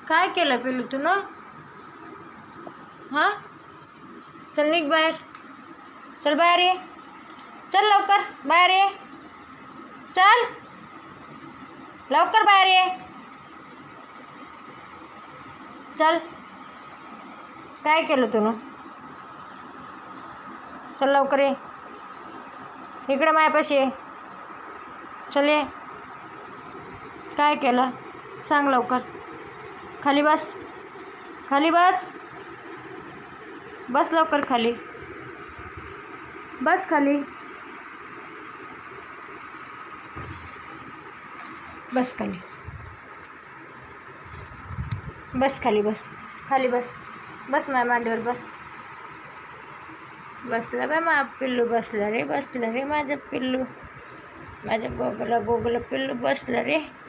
काय केलं पिल्लू तू ना? हां, चल निघ बाहेर. चल बाहेर ये. चल लवकर बाहेर ये. चल लवकर बाहेर ये. चल. काय केलं तू ना? चल लवकर ये. इकडे मायापाशी ये. चल ये. काय केलं सांग लवकर. खाली बस. खाली बस. बस लवकर खाली. बस खाली. बस खाली. बस खाली. बस खाली. बस. बस माझ्या मांडीवर बस. बसलं बाय मा पिल्लू. बसलं रे. बसलं रे माझं पिल्लू. माझ्या गोगला गोगला पिल्लू बसलं रे.